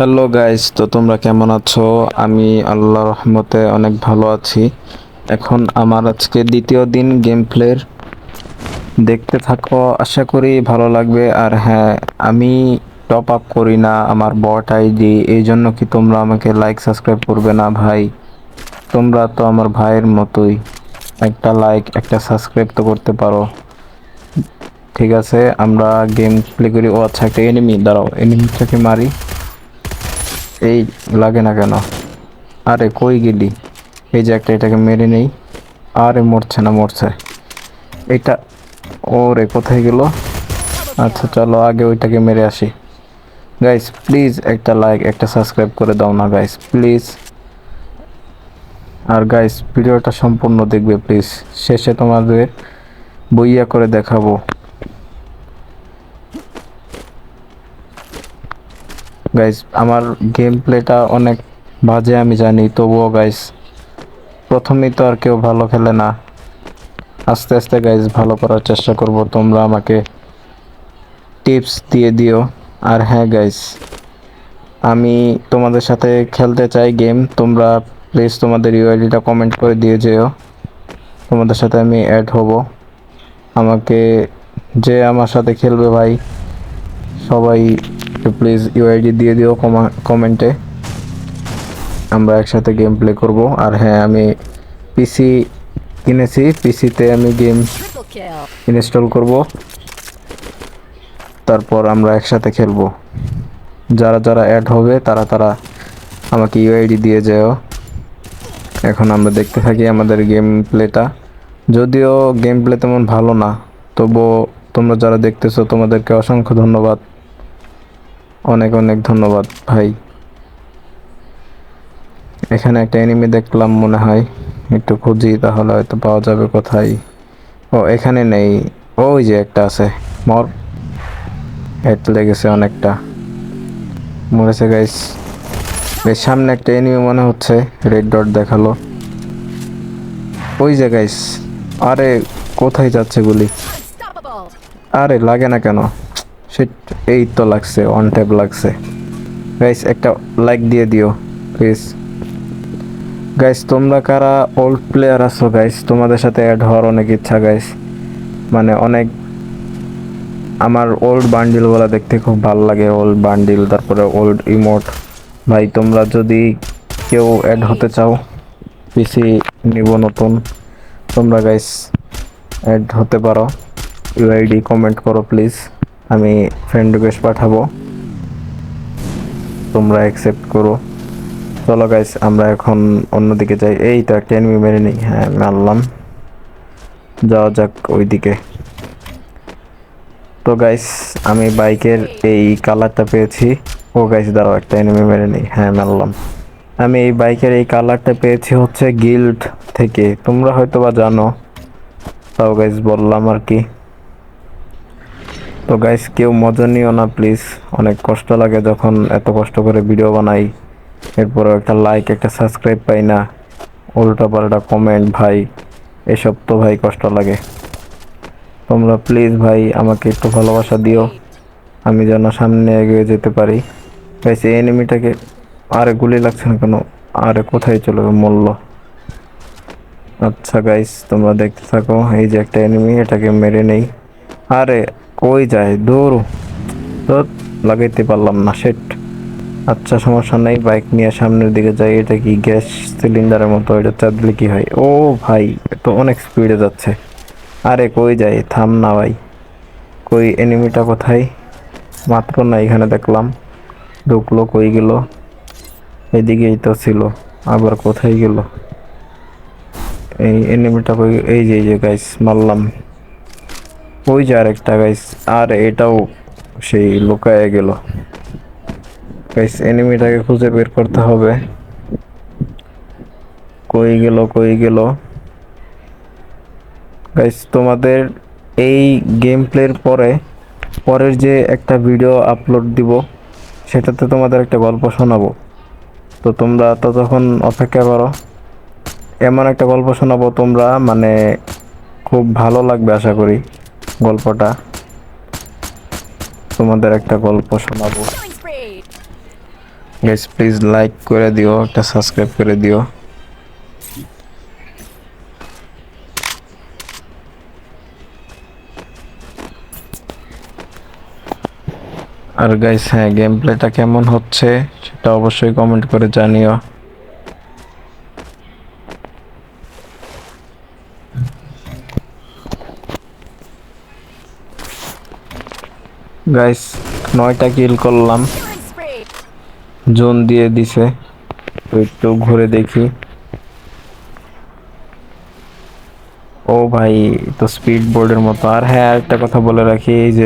Hello guys, তো তোমরা কেমন আছো? আমি আল্লাহর রহমতে অনেক ভালো আছি। এখন আমার আজকে দ্বিতীয় দিন গেম প্লের। দেখতে থাকো, আশা করি ভালো লাগবে। আর হ্যাঁ, আমি টপ আপ করি না, আমার বট আইডি, এই জন্য কি তোমরা আমাকে লাইক সাবস্ক্রাইব করবে না ভাই? তোমরা তো আমার ভাইয়ের মতোই, একটা লাইক একটা সাবস্ক্রাইব তো করতে পারো। ঠিক আছে, আমরা গেম প্লে করি। ও আচ্ছা, একটা এনিমি, দাঁড়াও এনিমিটাকে মারি। এই লাগে না কেন? আরে কই গেলি? এই যে একটা, এটাকে মেরে নেই। আরে মরছে না, মরছে এটা। ওরে কোথায় গেল? আচ্ছা চলো আগে ওইটাকে মেরে আসি। গাইস প্লিজ একটা লাইক একটা সাবস্ক্রাইব করে দাও না গাইস, প্লিজ। আর গাইস ভিডিওটা সম্পূর্ণ দেখবে প্লিজ, শেষে তোমাদের বইয়া করে দেখাবো। গাইস আমার গেম প্লেটা অনেক বাজে আমি জানি, তবুও গাইস প্রথমেই তো আর কেউ ভালো খেলে না। আস্তে আস্তে গাইস ভালো করার চেষ্টা করব, তোমরা আমাকে টিপস দিয়ে দিও। আর হ্যাঁ গাইস, আমি তোমাদের সাথে খেলতে চাই গেম, তোমরা প্লিজ তোমাদের ইউআইডিটা কমেন্ট করে দিয়ে যেও, তোমাদের সাথে আমি অ্যাড হব। আমাকে যে আমার সাথে খেলবে ভাই, সবাই প্লিজ ইউআইডি দিয়ে দিও কমেন্টে, আমরা একসাথে গেম প্লে করব। আর হ্যাঁ, আমি পিসি কিনেছি, পিসিতে আমি গেম ইনস্টল করব, তারপর আমরা একসাথে খেলবো। যারা যারা অ্যাড হবে তারা তারা আমাকে ইউআইডি দিয়ে যেও। এখন আমরা দেখতে থাকি আমাদের গেম প্লেটা। যদিও গেম প্লে তেমন ভালো না, তবুও তোমরা যারা দেখতেছো তোমাদেরকে অসংখ্য ধন্যবাদ, অনেক অনেক ধন্যবাদ ভাই। এখানে একটা এনিমি দেখলাম মনে হয়, একটু খুঁজি তাহলে হয়তো পাওয়া যাবে কোথায়। ও এখানে নেই, ওই যে একটা আছে। মর, হেড লেগেছে অনেকটা, মরেছে গাইস। বেশ সামনে একটা এনিমি মনে হচ্ছে, রেড ডট দেখালো ওই যে গাইস। আরে কোথায় যাচ্ছে গুলি? আরে লাগে না কেন? শিট, এই তো লাগছে, অন ট্যাপ লাগছে। গাইস একটা লাইক দিয়ে দিও প্লিজ। গাইস তোমরা কারা ওল্ড প্লেয়ার আছো গাইস, তোমাদের সাথে অ্যাড হওয়ার অনেক ইচ্ছা গাইস, মানে অনেক। আমার ওল্ড বান্ডিলগুলো দেখতে খুব ভালো লাগে, ওল্ড বান্ডিল, তারপরে ওল্ড ইমোট। ভাই তোমরা যদি কেউ অ্যাড হতে চাও, পিসি নিব নতুন, তোমরা গাইস অ্যাড হতে পারো। ইউআইডি কমেন্ট করো প্লিজ, আমি ফ্রেন্ড রিকোয়েস্ট পাঠাবো, তোমরা অ্যাকসেপ্ট করো। চলো গাইস আমরা এখন অন্যদিকে যাই। এই তো একটা এনিমি মেরে নেই, হ্যাঁ মারলাম। যাওয়া যাক ওইদিকে। তো গাইস আমি বাইকের এই কালারটা পেয়েছি। ও গাইস দাঁড়াও, একটা এনিমি মেরে নেই, হ্যাঁ মারলাম। আমি এই বাইকের এই কালারটা পেয়েছি হচ্ছে গিল্ড থেকে, তোমরা হয়তো বা জানো, তাও গাইস বললাম আর কি। তো গাইস কেউ মজা নিও না প্লিজ, অনেক কষ্ট লাগে যখন এত কষ্ট করে ভিডিও বানাই, এরপর একটা লাইক একটা সাবস্ক্রাইব পাই না, উল্টা পাল্টা কমেন্ট ভাই, এসব তো ভাই কষ্ট লাগে। তোমরা প্লিজ ভাই আমাকে একটু ভালোবাসা দিও, আমি যেন সামনে এগিয়ে যেতে পারি। গাইস এই এনিমিটাকে, আরে গুলি লাগছে না কেন? আরে কোথায় চলে মরলো? আচ্ছা গাইস তোমরা দেখতে থাকো, এই যে একটা এনিমি, এটাকে মেরে নেই। আরে কই যায় দূর, তো লাগাইতে পারলাম না, সেট। আচ্ছা সমস্যা নেই, বাইক নিয়ে সামনের দিকে যাই। এটা কি গ্যাস সিলিন্ডারের মতো, এটা চাপলে কি হয়? ও ভাই তো অনেক স্পিডে যাচ্ছে। আরে কই যায়, থাম না ভাই। কই এনিমিটা কোথায়? মাত্র না এখানে দেখলাম, ঢুকলো, কই গেল? এদিকেই তো ছিল, আবার কোথায় গেল? এই এনিমিটা কই? এই যে গাইস মারলাম। ওই যে আরেকটা গাইস, আর এটাও সেই লুকায় গেল। গাইস এনিমিটাকে খুঁজে বের করতে হবে, কই গেল কই গেল? গাইস তোমাদের এই গেম প্লের পরে পরের যে একটা ভিডিও আপলোড দিব, সেটাতে তোমাদের একটা গল্প শোনাবো, তো তোমরা ততক্ষণ অপেক্ষা করো। এমন একটা গল্প শোনাবো তোমরা, মানে খুব ভালো লাগবে আশা করি গল্পটা। তোমাদের একটা গল্প শোনাবো। গাইস প্লিজ লাইক করে দিও, একটা সাবস্ক্রাইব করে দিও। আর গাইস হ্যাঁ, গেম প্লেটা কেমন হচ্ছে সেটা অবশ্যই কমেন্ট করে জানিও। গাইস 9টা কিল করলাম, Killing spree. জোন দিয়ে দিছে, তো একটু ঘুরে দেখি। ও ভাই, তো স্পিড বোর্ডের মতো। আর হ্যাঁ, একটা কথা বলে রাখি, এই যে